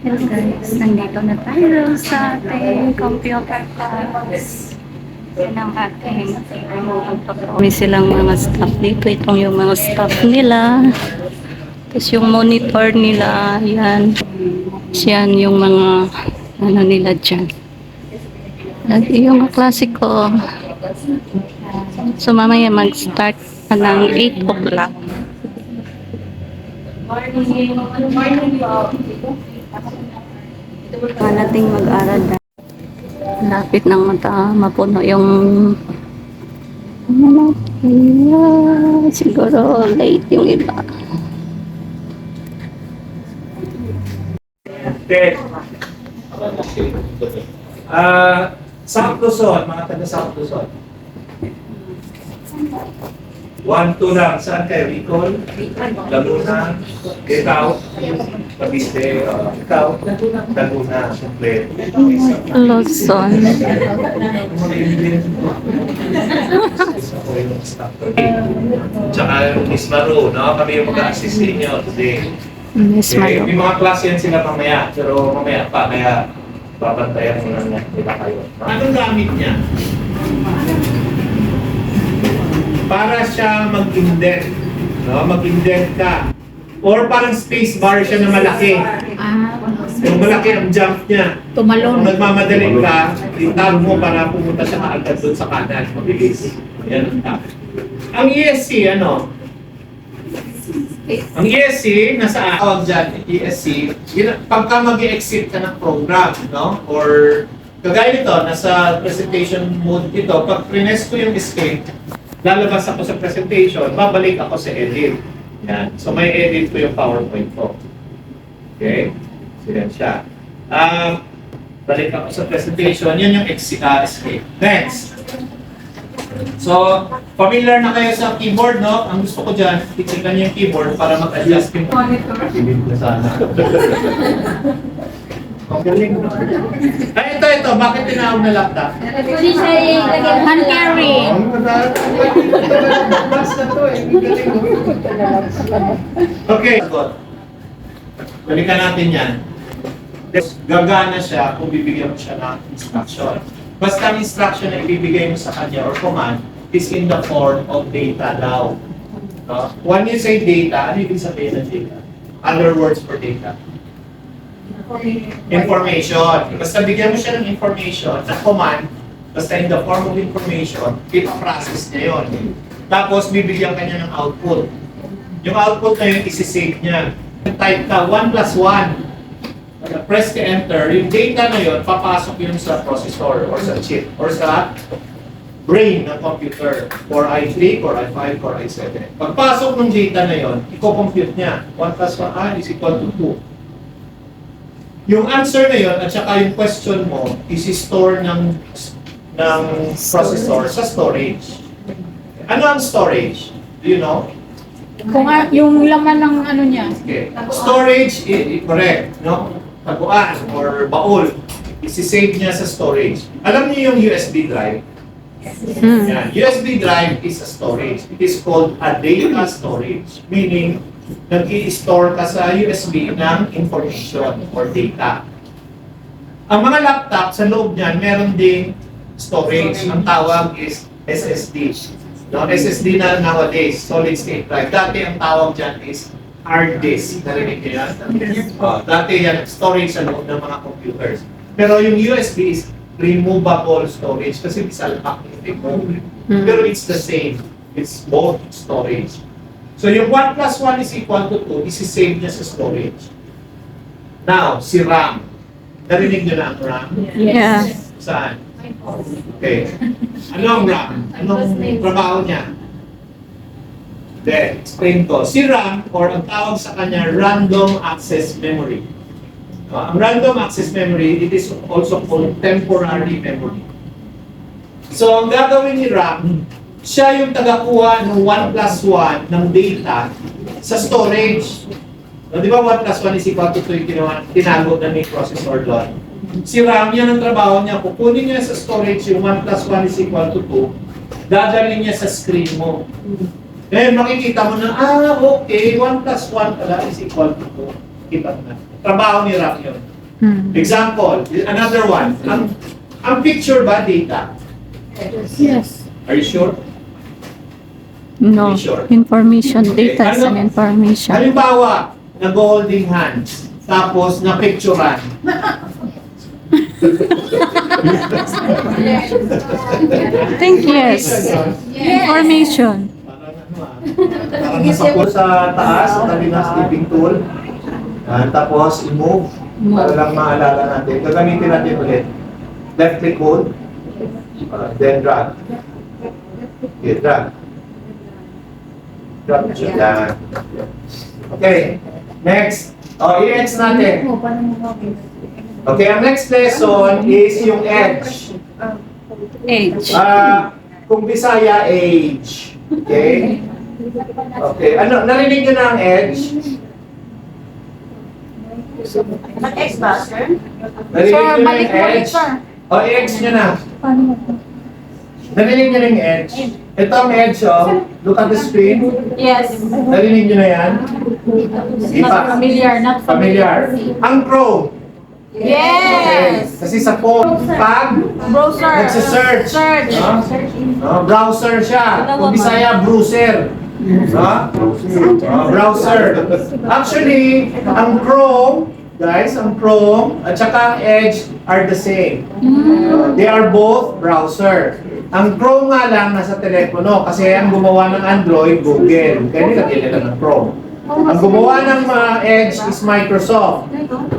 Hello guys, nandito na tayo sa ating computer class. Yan ang ating may silang mga staff dito. Itong yung mga staff nila. Tapos yung monitor nila, yan. Yan yung mga ano nila dyan. At yung klase ko. So mamaya mag-start ng 8 o'clock. Nating mag-aral na. Lapit ng mata, mapuno yung ano natin. Siguro late yung iba. South Luzon, mga taga South Luzon. 1-2 lang. Saan kayo? Bicol? Laguna? Ikaw? Cavite? Ikaw? Laguna. Sumplet? Luzon. Tsaka Miss Maru, no? Kami yung mag-assist ninyo today. Miss Okay. Mayo. May mga klase yan sila mamaya, pero mamaya pa, kaya babantayan mo na nila kayo. Anong gamit niya? Para siya mag-indent. No? Mag-indent ka. Or parang space bar siya na malaki. Yung malaki ang jump niya. Tumalon. Kung nagmamadali ka, itab mo para pumunta siya kaagad doon sa kanan. Mabilis. Yan ang tap. Ang ESC, ano? Ang ESC, nasa tawag dyan, ESC, pagka mag-exit ka ng program, no? Or, kagaya nito, nasa presentation mode ito, pag prines ko yung escape, lalabas ako sa presentation, babalik ako sa edit. Yan. So, may edit ko yung PowerPoint ko. Okay? So, yan siya. Balik ako sa presentation, yun yung escape. Next. So, familiar na kayo sa keyboard, no? Ang gusto ko dyan, titignan niyo yung keyboard para mag-adjust yung monitor. Silip na sana. Ang galing, no? Ay, ito. Bakit tinawag na laptop? Hindi siya ilagay hand carry. Okay. Balikan natin yan. Gagana siya kung bibigyan mo siya ng instruction. Basta ang instruction na ibibigay mo sa kanya or command is in the form of data daw. No? When you say data, ano ibig sabihin ng data? Other words for data? Information. Basta bigyan mo siya ng information, na command, basta in the form of information, ipaprocess niya yun. Tapos bibigyan ka niya ng output. Yung output na yun, isi-save niya. Type ka 1 plus 1. Press ka enter, yung data na yun, papasok yun sa processor or sa chip or sa brain ng computer. Core i3, Core i5, Core i7. Pagpasok ng data na yun, i-compute niya. 1 plus 1 is equal to 2. Yung answer na yun at saka yung question mo, isi-store ng processor sa storage. Ano ang storage? Do you know? Kung yung laman ng ano niya. Okay. Storage, correct, no? Taguan or baul, isi-save niya sa storage. Alam niyo yung USB drive? Yan. USB drive is a storage. It is called a data storage, meaning nag-i-store ka sa USB ng information or data. Ang mga laptop sa loob niyan, meron ding storage. Ang tawag is SSD. No, SSD na nowadays, solid state drive. Dati ang tawag dyan is hard disk. Narinig niyo yan? Dati yan, storage sa loob ng mga computers. Pero yung USB is removable storage kasi disalpak yung remove. Pero it's the same. It's both storage. So yung 1 plus 1 is equal to 2, isi-save niya sa storage. Now, si RAM. Narinig niyo na ang RAM? Yeah. Saan? Okay. Ano ang RAM? Anong trabaho niya? Then, explain ko. Si RAM, or ang tawag sa kanya, random access memory. Ang random access memory, it is also called temporary memory. So, ang gagawin ni RAM, siya yung tagakuha ng 1 plus 1 ng data sa storage. No, di ba 1 plus 1 is equal to 2 yung tinago na may processor doon? Si RAM, yan ang trabaho niya. Kukunin niya sa storage yung 1 plus 1 is equal to 2, dadalhin niya sa screen mo. Ngayon makikita mo na, okay, 1 plus 1 pala is equal to 2. Kita mo na. Trabaho ni RAM yun. Example, another one. Ang picture ba data? Yes. Are you sure? No. Sure. Information. Okay. Data and information. Halimbawa, nag-holding hands, tapos na-picturean. I think yes. Information. Parang nasa po sa taas, sa tabi ng skipping tool. Tapos, i-move. Para lang maalala natin. Gagamitin natin ulit. Left click hold. Then drag. Okay, drag. Drag. Yan. Okay. Next. I-edge natin. Okay, ang next lesson is yung edge. Age. Kung Bisaya, age. Okay? Okay. Ano, narinig nyo na ang edge? Nag-ex ba, sir? Narinig Sir, nyo na balik yung mo ulit, edge? sir. I-edge nyo na. Narinig nyo na yung edge? Ito ang edge, oh. Look at the screen. Yes. Narinig nyo na yan? Not familiar, not Familiar. Ang Chrome. Yes! Kasi sa phone, pag Browser. nagsisearch, Search. browser siya. Kung Bisaya, browser. Browser. Actually, ang Chrome, guys, ang Chrome at saka ang Edge are the same. They are both browser. Ang Chrome nga lang nasa telepono kasi ang gumawa ng Android, Google. Kaya nilagyan nila ng Chrome. Ang gumawa ng Edge is Microsoft.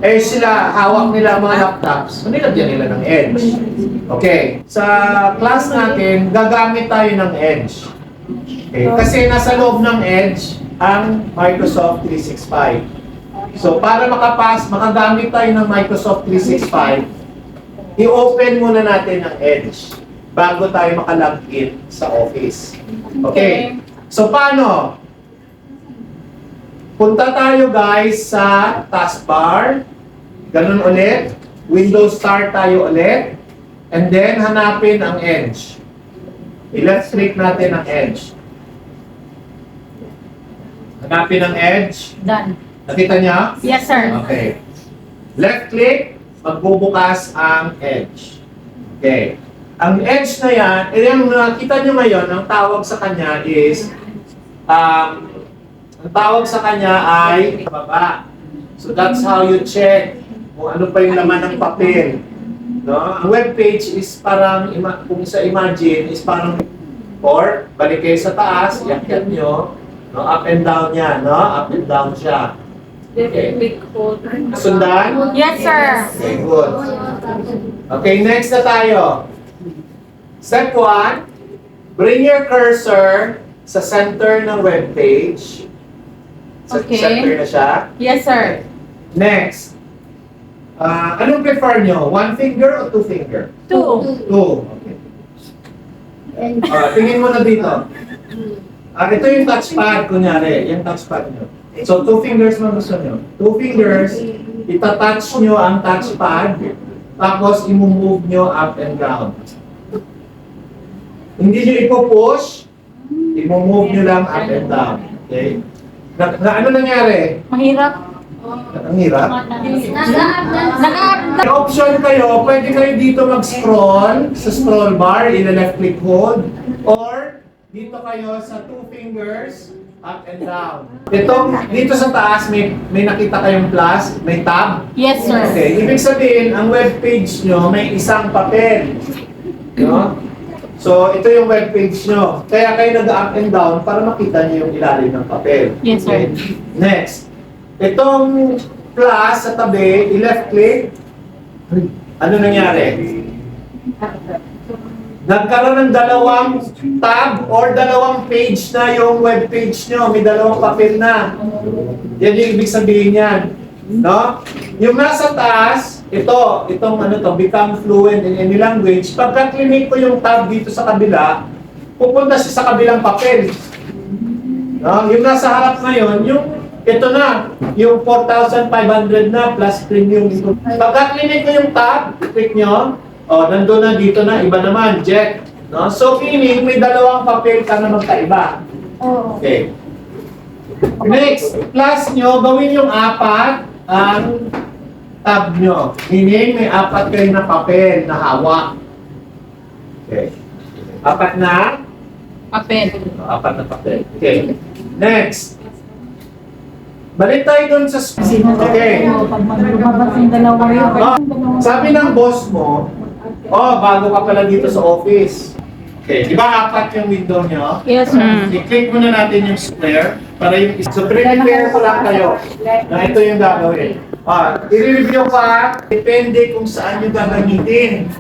Eh sila, hawak nila ang mga laptops. Nilagyan nila ng Edge. Okay. Sa class natin, gagamit tayo ng Edge. Okay. Kasi nasa loob ng Edge ang Microsoft 365. So para makagamit tayo ng Microsoft 365, i-open muna natin ang Edge bago tayo makalogin sa Office. Okay. So paano? Punta tayo guys sa taskbar. Ganun ulit. Windows Start tayo ulit. And then hanapin ang Edge. I-left click natin ang Edge. Hanapin ang Edge. Done. Nakita niya? Yes, sir. Okay. Left click, magbubukas ang Edge. Okay. Ang Edge na yan, yung nakita nyo ngayon, ang tawag sa kanya is, ang tawag sa kanya ay baba. So that's how you check kung ano pa yung laman ng papel. No? Ang web page is parang, kung sa imagine, is parang or balik kayo sa taas, iakyat nyo, no? Up and down yan, no? Up and down siya. Okay. Sundan? Yes, sir. Okay, good. Okay, next na tayo. Step 1, bring your cursor sa center ng web page. Sa Okay. center na siya. Yes, sir. Next. Anong prefer nyo? One finger o two finger? 2. Two. Okay. Tingin mo na dito. Ito yung touchpad, kunyari. Yung touchpad nyo. So, two fingers mo gusto nyo. Two fingers, itatouch nyo ang touchpad, tapos i-move nyo up and down. Hindi nyo ipo-push, i-move nyo lang up and down. Okay? Ano nangyari? Mahirap. Ang hirap. Nag-up. May option kayo, pwede kayo dito mag-scroll sa scroll bar, i-left click hold, or dito kayo sa two fingers, up and down. Dito sa taas, may nakita kayong plus, may tab. Yes, sir. Okay, ibig sabihin, ang web page nyo may isang papel. No? So, ito yung web page nyo. Kaya kayo nag-up and down para makita nyo yung ilalim ng papel. Yes, sir. Okay? Next. Itong plus sa tabi, i-left click. Ano nangyari? Nagkaroon ng dalawang tab or dalawang page na yung web page nyo. May dalawang papel na. Yan yung ibig sabihin yan. No? Yung nasa taas, itong become fluent in any language. Pagka-click ko yung tab dito sa kabila, pupunta siya sa kabilang papel. No? Yung nasa harap ngayon, ito na, yung 4,500 na plus premium. Pagka-click ko yung tab, click nyo, nandun na, dito na, iba naman, jet. No? So, meaning, may dalawang papel ka na magkaiba. Okay. Next, plus nyo, gawin yung 4 ang tab nyo. Meaning, may apat kayo na papel na hawak. Okay. Apat na? Papel. Apat na papel. Okay. Next. Balik tayo dun sa... Okay. Pag lumabas yung dalawa yun. Oh, sabi ng boss mo, oh, bago ka pala dito sa office. Okay, di ba apat yung window nyo? Yes, sir. I-click muna natin yung square para yung... So, prepare ko lang kayo na ito yung gagawin. I-review ka, depende kung saan yung gagamitin.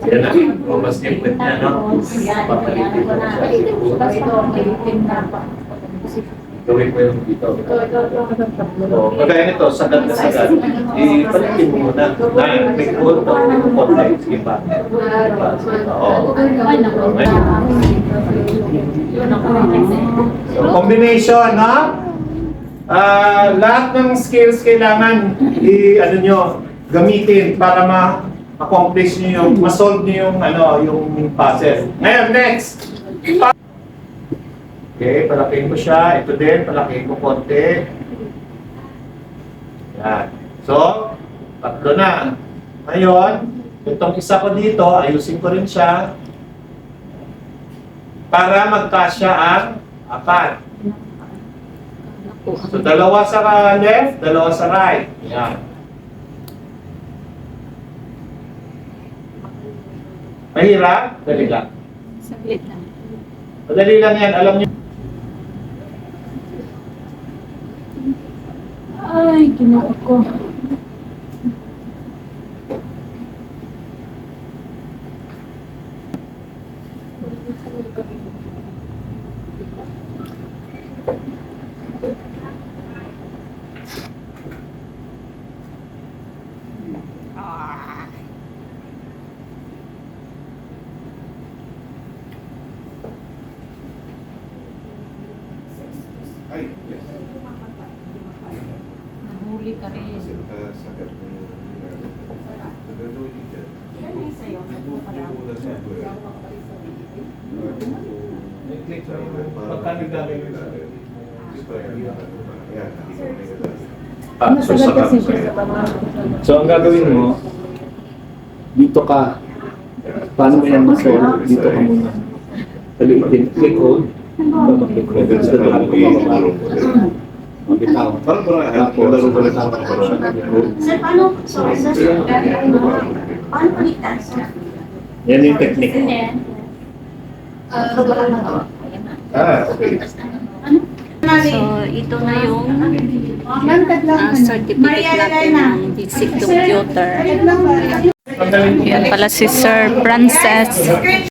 Yan na, mas template niya, no? Papalitin ko na siya. Gawin ko yung dito. So, kagaya nito, sagad na sagad. Ipalitin mo muna. May code o complex. Iba. Oo. So, combination, no? Lahat ng skills kailangan ano nyo, gamitin para ma-accomplish nyo yung, ma-solve nyo yung, yung puzzle. Ngayon, next. Okay, palakihin ko siya. Ito din, palakihin ko konti. Yan. So, tatlo na. Ngayon, itong isa ko dito, ayusin ko rin siya para magkasya ang apat. So, dalawa sa left, dalawa sa right. Yan. Mahirap? Dali lang. Saglit lang. Madali lang yan. Alam niyo. Ay, kinuha ko. Ay, yes. Nahuli ka rin. Pagka nagagawin Masagal kasi siya sa baba. So, ang gagawin mo, dito ka. Paano mo yan mag-solve? Dito ka muna. Palitin. Click hold. Click hold. Gusto ito mo kumababa. Magbitaw. Sir, paano? Sorry, sir. Paano palitan, sir? Yan yung technique. okay. So, ito na yung certificate Maria natin Elena. ng basic computer. Tanggalin ko. Yan pala si Sir Francis.